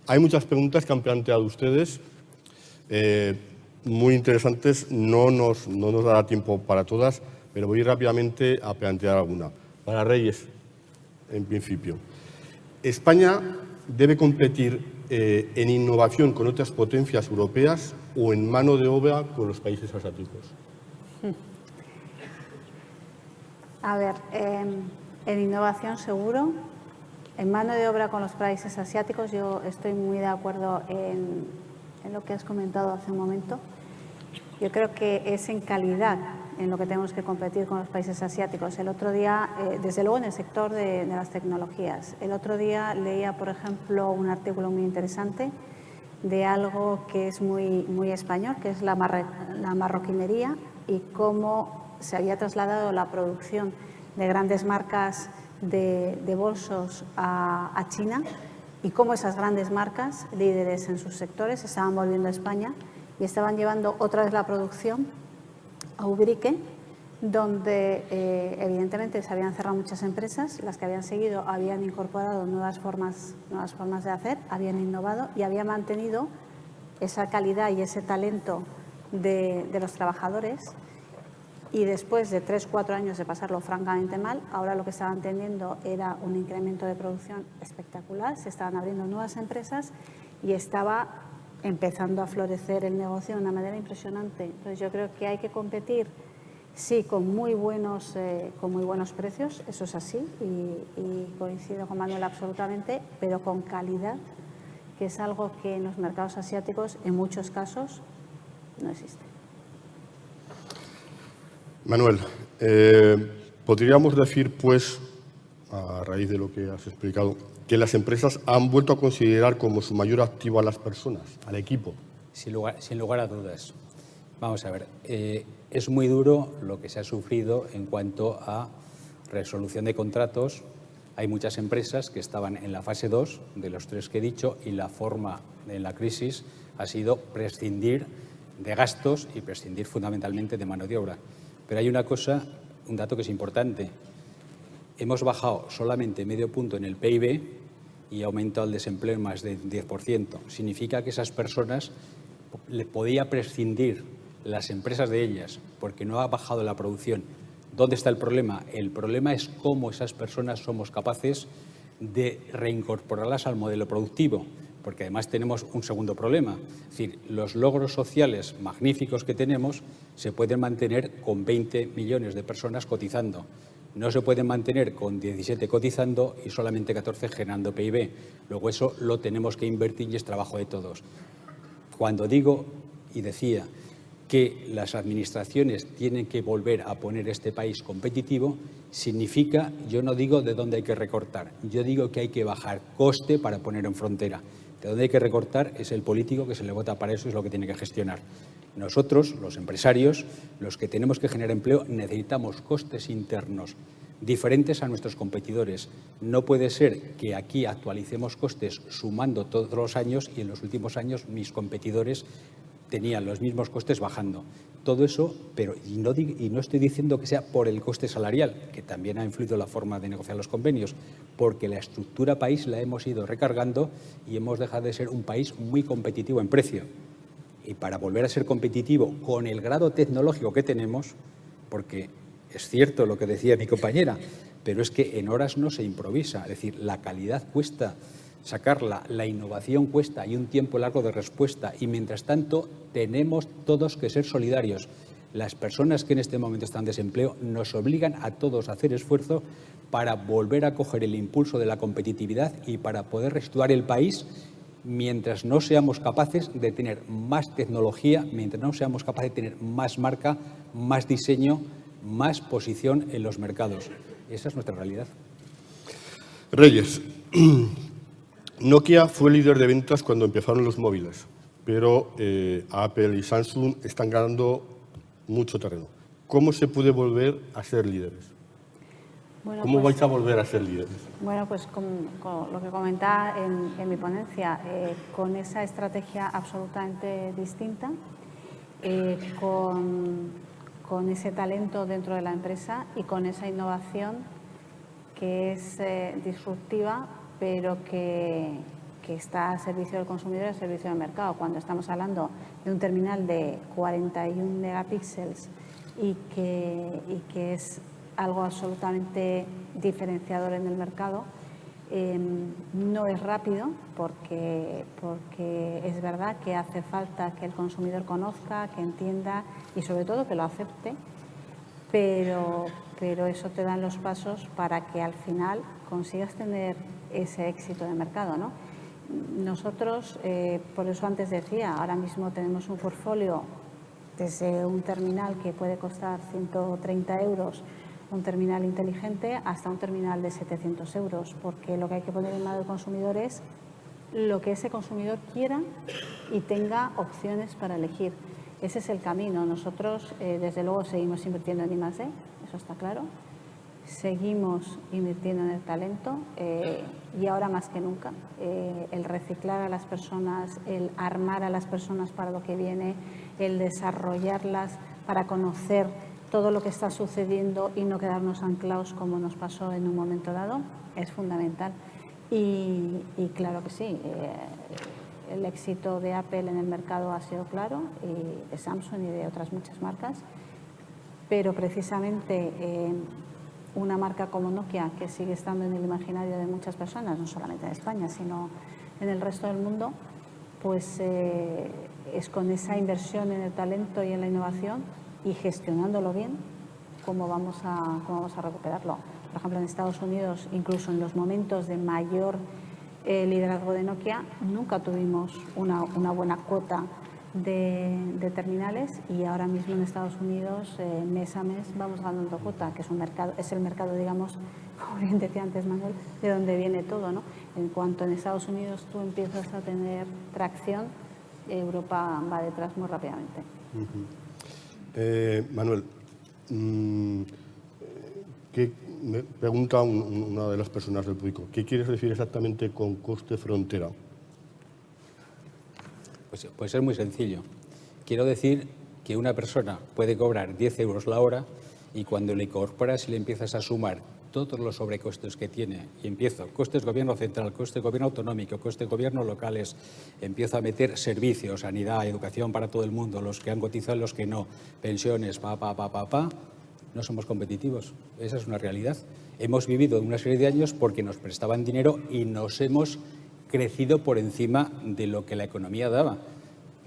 Hay muchas preguntas que han planteado ustedes, muy interesantes. No nos dará tiempo para todas, pero voy rápidamente a plantear alguna. Para Reyes, en principio. ¿España debe competir en innovación con otras potencias europeas o en mano de obra con los países asiáticos? A ver, en innovación seguro, en mano de obra con los países asiáticos yo estoy muy de acuerdo en lo que has comentado hace un momento. Yo creo que es en calidad en lo que tenemos que competir con los países asiáticos. El otro día, desde luego en el sector de las tecnologías, el otro día leía, por ejemplo, un artículo muy interesante de algo que es muy español, que es la marroquinería y cómo se había trasladado la producción de grandes marcas de bolsos a China y cómo esas grandes marcas, líderes en sus sectores, se estaban volviendo a España y estaban llevando otra vez la producción a Ubrique, donde evidentemente se habían cerrado muchas empresas, las que habían seguido habían incorporado nuevas formas de hacer, habían innovado y habían mantenido esa calidad y ese talento de los trabajadores. Y después de 3 o 4 años de pasarlo francamente mal, ahora lo que estaban teniendo era un incremento de producción espectacular, se estaban abriendo nuevas empresas y estaba empezando a florecer el negocio de una manera impresionante. Entonces yo creo que hay que competir, sí, con muy buenos precios, eso es así, y coincido con Manuel absolutamente, pero con calidad, que es algo que en los mercados asiáticos en muchos casos no existe. Manuel, podríamos decir, pues, a raíz de lo que has explicado, que las empresas han vuelto a considerar como su mayor activo a las personas, al equipo. Sin lugar a dudas. Vamos a ver, es muy duro lo que se ha sufrido en cuanto a resolución de contratos. Hay muchas empresas que estaban en la fase 2 de los 3 que he dicho y la forma en la crisis ha sido prescindir de gastos y prescindir fundamentalmente de mano de obra. Pero hay un dato que es importante. Hemos bajado solamente medio punto en el PIB y ha aumentado el desempleo en más del 10%. Significa que esas personas le podía prescindir las empresas de ellas porque no ha bajado la producción. ¿Dónde está el problema? El problema es cómo esas personas somos capaces de reincorporarlas al modelo productivo, porque además tenemos un segundo problema. Es decir, los logros sociales magníficos que tenemos se pueden mantener con 20 millones de personas cotizando. No se pueden mantener con 17 cotizando y solamente 14 generando PIB. Luego eso lo tenemos que invertir y es trabajo de todos. Cuando digo y decía que las administraciones tienen que volver a poner este país competitivo, significa, yo no digo de dónde hay que recortar, yo digo que hay que bajar coste para poner en frontera. De dónde hay que recortar es el político que se le vota para eso, es lo que tiene que gestionar. Nosotros, los empresarios, los que tenemos que generar empleo, necesitamos costes internos diferentes a nuestros competidores. No puede ser que aquí actualicemos costes sumando todos los años y en los últimos años mis competidores tenían los mismos costes bajando. Todo eso, y no estoy diciendo que sea por el coste salarial, que también ha influido la forma de negociar los convenios, porque la estructura país la hemos ido recargando y hemos dejado de ser un país muy competitivo en precio. Y para volver a ser competitivo con el grado tecnológico que tenemos, porque es cierto lo que decía mi compañera, pero es que en horas no se improvisa, es decir, la calidad cuesta sacarla, la innovación cuesta y un tiempo largo de respuesta y mientras tanto tenemos todos que ser solidarios. Las personas que en este momento están en desempleo nos obligan a todos a hacer esfuerzo para volver a coger el impulso de la competitividad y para poder reestructurar el país mientras no seamos capaces de tener más tecnología, mientras no seamos capaces de tener más marca, más diseño, más posición en los mercados. Esa es nuestra realidad. Reyes, Nokia fue líder de ventas cuando empezaron los móviles, pero Apple y Samsung están ganando mucho terreno. ¿Cómo se puede volver a ser líderes? Bueno, ¿Cómo vais a volver a ser líderes? Bueno, pues con lo que comentaba en mi ponencia, con esa estrategia absolutamente distinta, con ese talento dentro de la empresa y con esa innovación que es disruptiva, pero que que está al servicio del consumidor y al servicio del mercado. Cuando estamos hablando de un terminal de 41 megapíxeles y que es algo absolutamente diferenciador en el mercado, no es rápido porque es verdad que hace falta que el consumidor conozca, que entienda y sobre todo que lo acepte, pero eso te dan los pasos para que al final consigas tener ese éxito de mercado, ¿no? Nosotros, por eso antes decía, ahora mismo tenemos un portfolio desde un terminal que puede costar 130 euros, un terminal inteligente, hasta un terminal de 700 euros, porque lo que hay que poner en manos del consumidor es lo que ese consumidor quiera y tenga opciones para elegir. Ese es el camino. Nosotros, desde luego, seguimos invirtiendo en I+D, eso está claro. Seguimos invirtiendo en el talento y ahora más que nunca el reciclar a las personas, el armar a las personas para lo que viene, el desarrollarlas para conocer todo lo que está sucediendo y no quedarnos anclados como nos pasó en un momento dado, es fundamental. Y claro que sí, el éxito de Apple en el mercado ha sido claro, y de Samsung y de otras muchas marcas, pero precisamente una marca como Nokia, que sigue estando en el imaginario de muchas personas, no solamente en España, sino en el resto del mundo, pues es con esa inversión en el talento y en la innovación y gestionándolo bien cómo vamos a recuperarlo. Por ejemplo, en Estados Unidos, incluso en los momentos de mayor liderazgo de Nokia, nunca tuvimos una buena cuota de terminales, y ahora mismo en Estados Unidos, mes a mes, vamos ganando cuota, que es el mercado, digamos, como bien decía antes Manuel, de donde viene todo, ¿no? En cuanto en Estados Unidos tú empiezas a tener tracción, Europa va detrás muy rápidamente. Manuel, me pregunta una de las personas del público, ¿qué quieres decir exactamente con coste frontera? Pues es muy sencillo. Quiero decir que una persona puede cobrar 10 euros la hora y cuando le incorporas y le empiezas a sumar todos los sobrecostes que tiene, y empiezo, costes gobierno central, coste gobierno autonómico, coste gobierno locales, empiezo a meter servicios, sanidad, educación para todo el mundo, los que han cotizado, los que no, pensiones, no somos competitivos. Esa es una realidad. Hemos vivido una serie de años porque nos prestaban dinero y nos hemos crecido por encima de lo que la economía daba.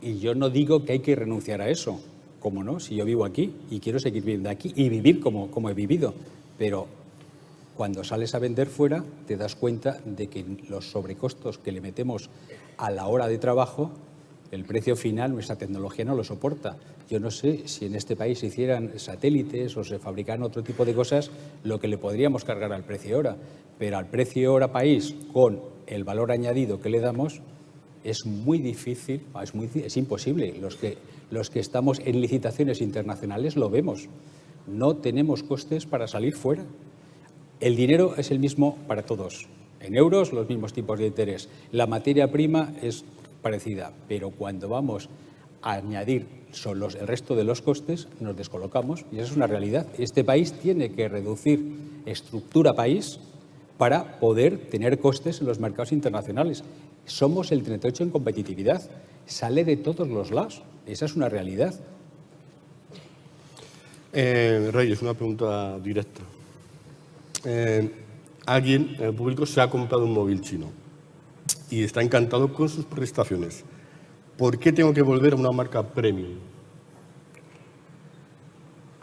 Y yo no digo que hay que renunciar a eso, ¿cómo no? Si yo vivo aquí y quiero seguir viviendo aquí y vivir como he vivido, pero cuando sales a vender fuera te das cuenta de que los sobrecostos que le metemos a la hora de trabajo, el precio final, nuestra tecnología no lo soporta. Yo no sé si en este país se hicieran satélites o se fabricaran otro tipo de cosas, lo que le podríamos cargar al precio hora, pero al precio hora país, con el valor añadido que le damos, es muy difícil, es imposible. Los que estamos en licitaciones internacionales lo vemos. No tenemos costes para salir fuera. El dinero es el mismo para todos. En euros, los mismos tipos de interés. La materia prima es parecida, pero cuando vamos a añadir el resto de los costes, nos descolocamos y esa es una realidad. Este país tiene que reducir estructura país para poder tener costes en los mercados internacionales. Somos el 38 en competitividad. Sale de todos los lados. Esa es una realidad. Reyes, una pregunta directa. Alguien en el público se ha comprado un móvil chino y está encantado con sus prestaciones. ¿Por qué tengo que volver a una marca premium?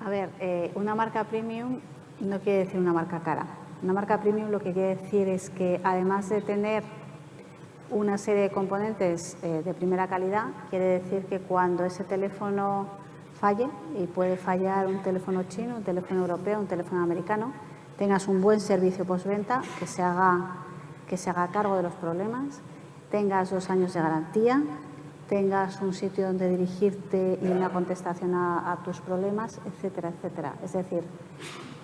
A ver, una marca premium no quiere decir una marca cara. Una marca premium lo que quiere decir es que, además de tener una serie de componentes de primera calidad, quiere decir que cuando ese teléfono falle, y puede fallar un teléfono chino, un teléfono europeo, un teléfono americano, tengas un buen servicio postventa que se haga cargo de los problemas, tengas 2 años de garantía, tengas un sitio donde dirigirte y una contestación a tus problemas, etcétera, etcétera. Es decir,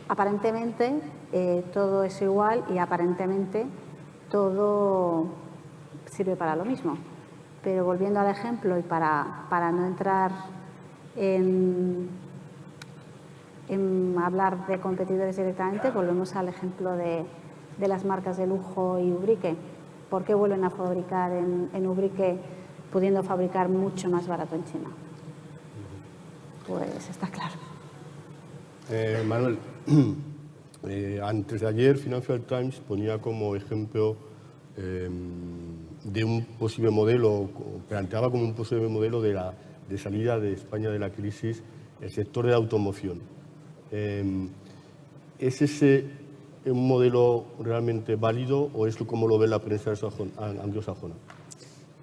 aparentemente todo es igual y aparentemente todo sirve para lo mismo. Pero volviendo al ejemplo y para no entrar en hablar de competidores directamente, volvemos al ejemplo de las marcas de lujo y Ubrique. ¿Por qué vuelven a fabricar en Ubrique pudiendo fabricar mucho más barato en China? Pues está claro. Manuel, antes de ayer Financial Times ponía como ejemplo de un posible modelo, planteaba como un posible modelo de salida de España de la crisis el sector de la automoción. ¿Es ese un modelo realmente válido o es como lo ve la prensa anglosajona?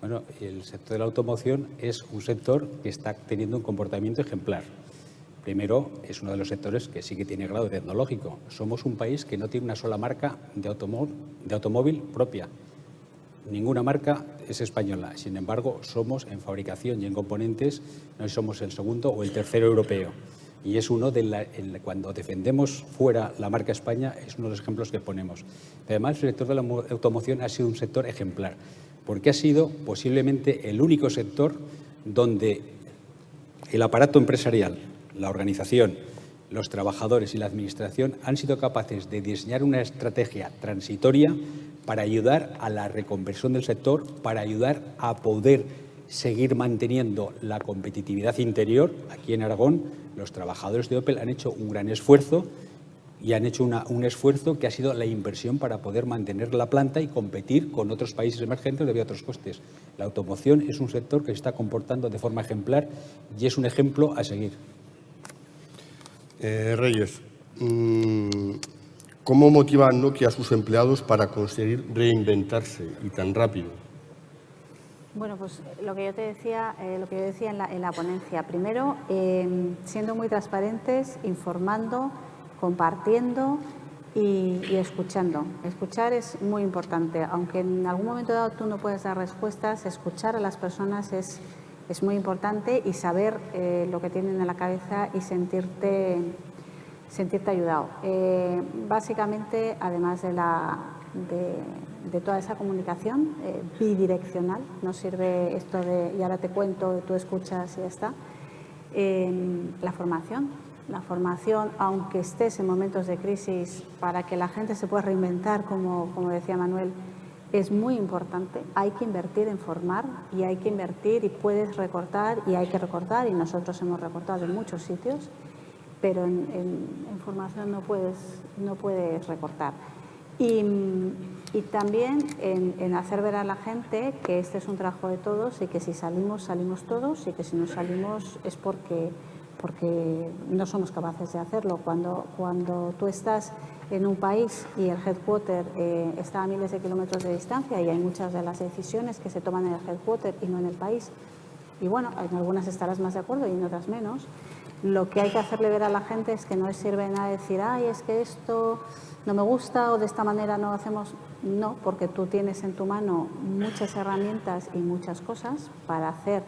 Bueno, el sector de la automoción es un sector que está teniendo un comportamiento ejemplar. Primero, es uno de los sectores que sí que tiene grado tecnológico. Somos un país que no tiene una sola marca de automóvil propia. Ninguna marca es española. Sin embargo, somos en fabricación y en componentes, no somos el segundo o el tercero europeo. Y es uno cuando defendemos fuera la marca España, es uno de los ejemplos que ponemos. Pero además, el sector de la automoción ha sido un sector ejemplar, porque ha sido posiblemente el único sector donde el aparato empresarial, la organización, los trabajadores y la administración han sido capaces de diseñar una estrategia transitoria para ayudar a la reconversión del sector, para ayudar a poder seguir manteniendo la competitividad interior. Aquí en Aragón, los trabajadores de Opel han hecho un gran esfuerzo y han hecho un esfuerzo que ha sido la inversión para poder mantener la planta y competir con otros países emergentes debido a otros costes. La automoción es un sector que se está comportando de forma ejemplar y es un ejemplo a seguir. Reyes, ¿cómo motiva Nokia a sus empleados para conseguir reinventarse y tan rápido? Bueno, pues lo que yo decía en la ponencia. Primero, siendo muy transparentes, informando, compartiendo y escuchando. Escuchar es muy importante. Aunque en algún momento dado tú no puedes dar respuestas, escuchar a las personas es muy importante y saber lo que tienen en la cabeza y sentirte ayudado. Básicamente, además de toda esa comunicación bidireccional, no sirve esto de y ahora te cuento, tú escuchas y ya está. La formación, aunque estés en momentos de crisis, para que la gente se pueda reinventar, como decía Manuel, es muy importante. Hay que invertir en formar y hay que invertir y puedes recortar y hay que recortar y nosotros hemos recortado en muchos sitios, pero en formación no puedes recortar. Y también en hacer ver a la gente que este es un trabajo de todos y que si salimos todos y que si no salimos es porque no somos capaces de hacerlo. Cuando tú estás en un país y el headquarter está a miles de kilómetros de distancia y hay muchas de las decisiones que se toman en el headquarter y no en el país, y bueno, en algunas estarás más de acuerdo y en otras menos, lo que hay que hacerle ver a la gente es que no sirve de nada decir, ay, es que esto no me gusta o de esta manera no hacemos. No, porque tú tienes en tu mano muchas herramientas y muchas cosas para hacer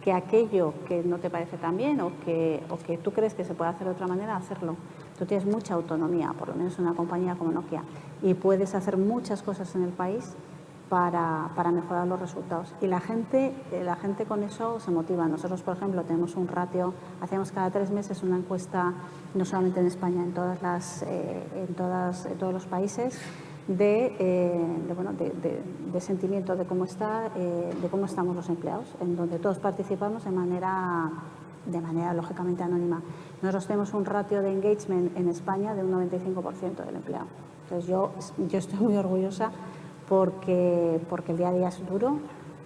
que aquello que no te parece tan bien o que tú crees que se puede hacer de otra manera, hacerlo. Tú tienes mucha autonomía, por lo menos en una compañía como Nokia, y puedes hacer muchas cosas en el país para mejorar los resultados. Y la gente con eso se motiva. Nosotros, por ejemplo, tenemos un ratio, hacemos cada 3 meses una encuesta, no solamente en España, en todos los países, de sentimiento de cómo estamos los empleados, en donde todos participamos de manera lógicamente anónima. Nosotros tenemos un ratio de engagement en España de un 95% del empleado. Entonces yo estoy muy orgullosa porque el día a día es duro,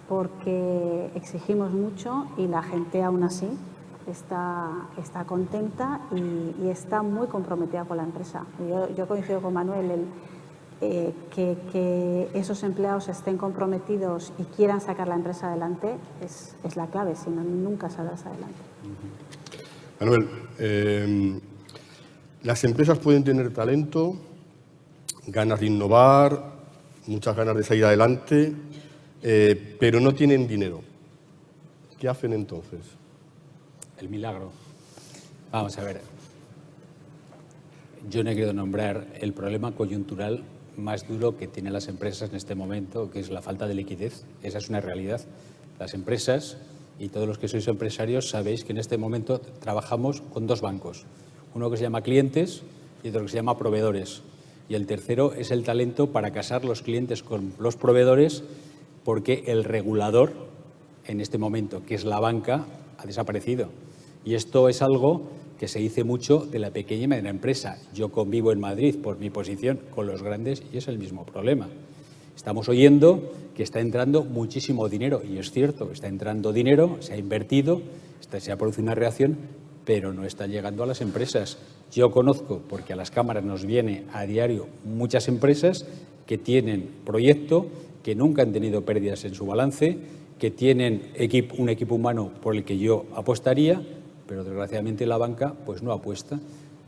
porque exigimos mucho y la gente aún así está contenta y está muy comprometida con la empresa. Yo coincido con Manuel, que esos empleados estén comprometidos y quieran sacar la empresa adelante es la clave, si no, nunca saldrás adelante. Manuel, las empresas pueden tener talento, ganas de innovar, muchas ganas de salir adelante, pero no tienen dinero. ¿Qué hacen entonces? El milagro. Vamos a ver. Yo no he querido nombrar el problema coyuntural más duro que tienen las empresas en este momento, que es la falta de liquidez. Esa es una realidad. Las empresas, y todos los que sois empresarios, sabéis que en este momento trabajamos con 2 bancos. Uno que se llama clientes y otro que se llama proveedores. Y el tercero es el talento para casar los clientes con los proveedores, porque el regulador, en este momento, que es la banca, ha desaparecido. Y esto es algo que se dice mucho de la pequeña y mediana empresa. Yo convivo en Madrid, por mi posición, con los grandes y es el mismo problema. Estamos oyendo que está entrando muchísimo dinero, y es cierto, está entrando dinero, se ha invertido, se ha producido una reacción, pero no está llegando a las empresas. Yo conozco, porque a las cámaras nos viene a diario muchas empresas que tienen proyecto, que nunca han tenido pérdidas en su balance, que tienen un equipo humano por el que yo apostaría, pero desgraciadamente la banca pues no apuesta.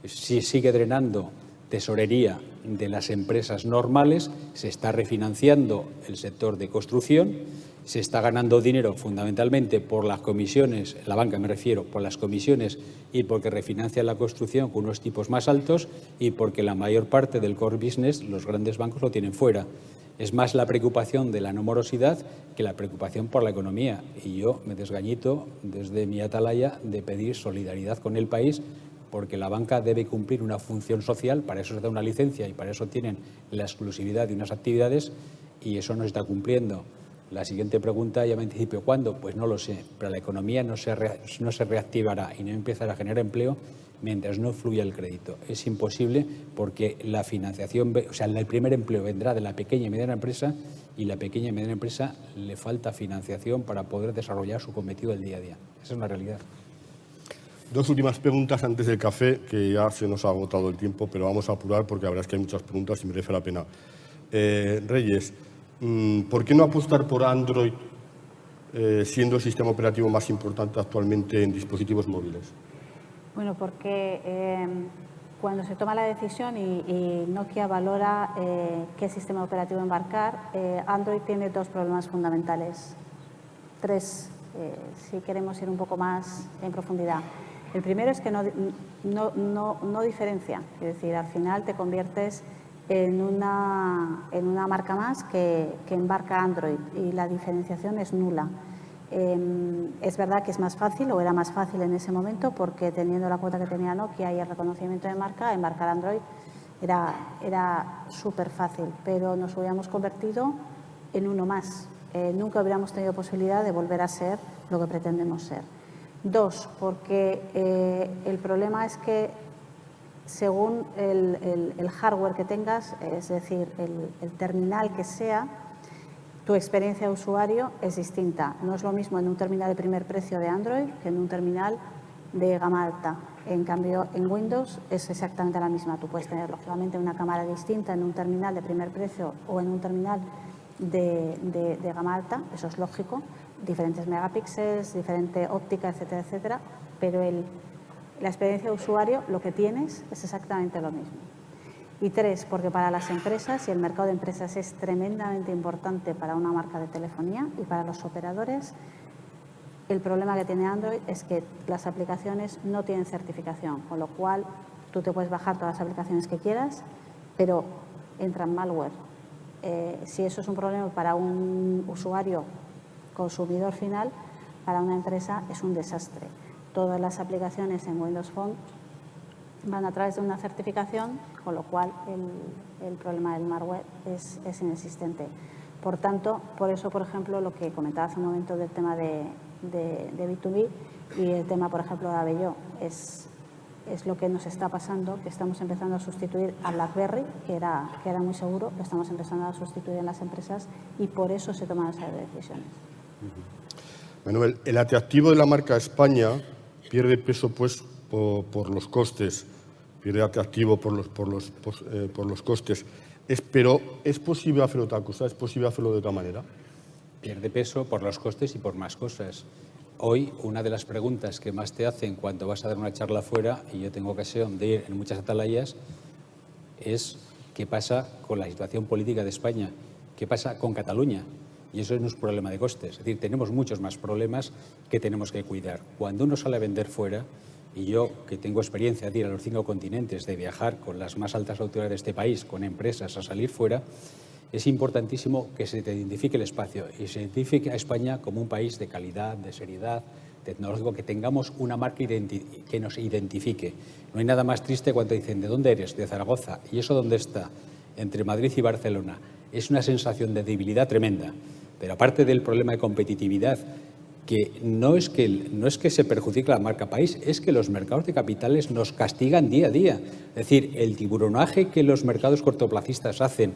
Si sigue drenando tesorería de las empresas normales, se está refinanciando el sector de construcción, se está ganando dinero fundamentalmente por las comisiones, la banca me refiero, por las comisiones y porque refinancia la construcción con unos tipos más altos y porque la mayor parte del core business los grandes bancos lo tienen fuera. Es más la preocupación de la no morosidad que la preocupación por la economía. Y yo me desgañito desde mi atalaya de pedir solidaridad con el país, porque la banca debe cumplir una función social, para eso se da una licencia y para eso tienen la exclusividad de unas actividades, y eso no se está cumpliendo. La siguiente pregunta, ya me anticipo, ¿cuándo? Pues no lo sé, pero la economía no se reactivará y no empezará a generar empleo mientras no fluya el crédito. Es imposible, porque la financiación, o sea, el primer empleo vendrá de la pequeña y mediana empresa, y la pequeña y mediana empresa le falta financiación para poder desarrollar su cometido del día a día. Esa es una realidad. Dos últimas preguntas antes del café, que ya se nos ha agotado el tiempo, pero vamos a apurar porque la verdad es que hay muchas preguntas y merece la pena. Reyes, ¿por qué no apostar por Android siendo el sistema operativo más importante actualmente en dispositivos móviles? Bueno, porque cuando se toma la decisión y Nokia valora qué sistema operativo embarcar, Android tiene dos problemas fundamentales. Tres, si queremos ir un poco más en profundidad. El primero es que no diferencia, es decir, al final te conviertes en una marca más que embarca Android y la diferenciación es nula. Es verdad que es más fácil, o era más fácil en ese momento, porque teniendo la cuota que tenía Nokia y el reconocimiento de marca, embarcar Android era súper fácil, pero nos hubiéramos convertido en uno más. Nunca hubiéramos tenido posibilidad de volver a ser lo que pretendemos ser. Dos, porque el problema es que según el hardware que tengas, es decir, el terminal que sea, tu experiencia de usuario es distinta. No es lo mismo en un terminal de primer precio de Android que en un terminal de gama alta. En cambio, en Windows es exactamente la misma. Tú puedes tener, lógicamente, una cámara distinta en un terminal de primer precio o en un terminal de gama alta, eso es lógico, diferentes megapíxeles, diferente óptica, etcétera, etcétera, pero la experiencia de usuario, lo que tienes, es exactamente lo mismo. Y tres, porque para las empresas, y el mercado de empresas es tremendamente importante para una marca de telefonía y para los operadores, el problema que tiene Android es que las aplicaciones no tienen certificación, con lo cual tú te puedes bajar todas las aplicaciones que quieras, pero entran malware. Si eso es un problema para un usuario consumidor final, para una empresa es un desastre. Todas las aplicaciones en Windows Phone van a través de una certificación, con lo cual el problema del malware es inexistente. Por tanto, por eso, por ejemplo, lo que comentaba hace un momento del tema de B2B y el tema, por ejemplo, de Abelló, es lo que nos está pasando, que estamos empezando a sustituir a BlackBerry, que era muy seguro, lo estamos empezando a sustituir en las empresas y por eso se toman esas decisiones. Manuel, el atractivo de la marca España pierde peso pues por los costes, pierde atractivo por los costes. Pero ¿es posible hacer otra cosa? ¿Es posible hacerlo de otra manera? Pierde peso por los costes y por más cosas. Hoy, una de las preguntas que más te hacen cuando vas a dar una charla fuera, y yo tengo ocasión de ir en muchas atalayas, es ¿qué pasa con la situación política de España? ¿Qué pasa con Cataluña? Y eso no es un problema de costes. Es decir, tenemos muchos más problemas que tenemos que cuidar. Cuando uno sale a vender fuera, y yo que tengo experiencia de ir a los 5 continentes, de viajar con las más altas autoridades de este país, con empresas, a salir fuera, es importantísimo que se te identifique el espacio y se identifique a España como un país de calidad, de seriedad, tecnológico, que tengamos una marca que nos identifique. No hay nada más triste cuando dicen, ¿de dónde eres? De Zaragoza. ¿Y eso dónde está? Entre Madrid y Barcelona. Es una sensación de debilidad tremenda. Pero aparte del problema de competitividad, que no es que se perjudique la marca país, es que los mercados de capitales nos castigan día a día. Es decir, el tiburonaje que los mercados cortoplacistas hacen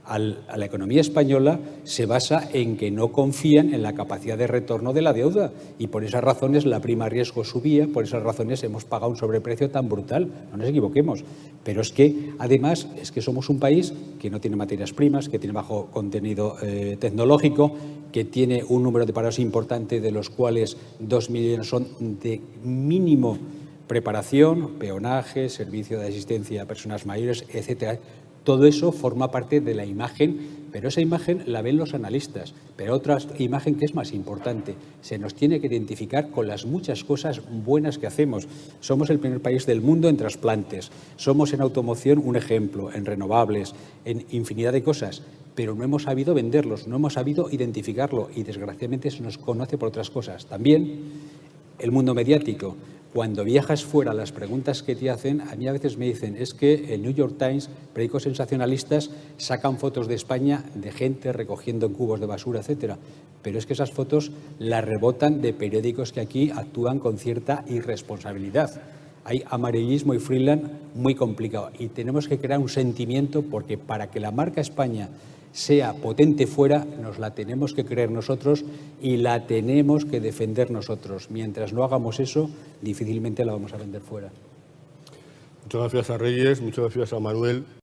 a la economía española se basa en que no confían en la capacidad de retorno de la deuda, y por esas razones la prima riesgo subía, por esas razones hemos pagado un sobreprecio tan brutal, no nos equivoquemos. Pero es que, además, es que somos un país que no tiene materias primas, que tiene bajo contenido tecnológico, que tiene un número de parados importante, de los cuales 2 millones son de mínimo preparación, peonaje, servicio de asistencia a personas mayores, etcétera. Todo eso forma parte de la imagen, pero esa imagen la ven los analistas. Pero otra imagen que es más importante, se nos tiene que identificar con las muchas cosas buenas que hacemos. Somos el primer país del mundo en trasplantes, somos en automoción un ejemplo, en renovables, en infinidad de cosas, pero no hemos sabido venderlos, no hemos sabido identificarlo y desgraciadamente se nos conoce por otras cosas. También el mundo mediático. Cuando viajas fuera, las preguntas que te hacen, a mí a veces me dicen, es que el New York Times, periódicos sensacionalistas, sacan fotos de España de gente recogiendo cubos de basura, etcétera. Pero es que esas fotos las rebotan de periódicos que aquí actúan con cierta irresponsabilidad. Hay amarillismo y freelance muy complicado y tenemos que crear un sentimiento, porque para que la marca España sea potente fuera, nos la tenemos que creer nosotros y la tenemos que defender nosotros. Mientras no hagamos eso, difícilmente la vamos a vender fuera. Muchas gracias a Reyes, muchas gracias a Manuel.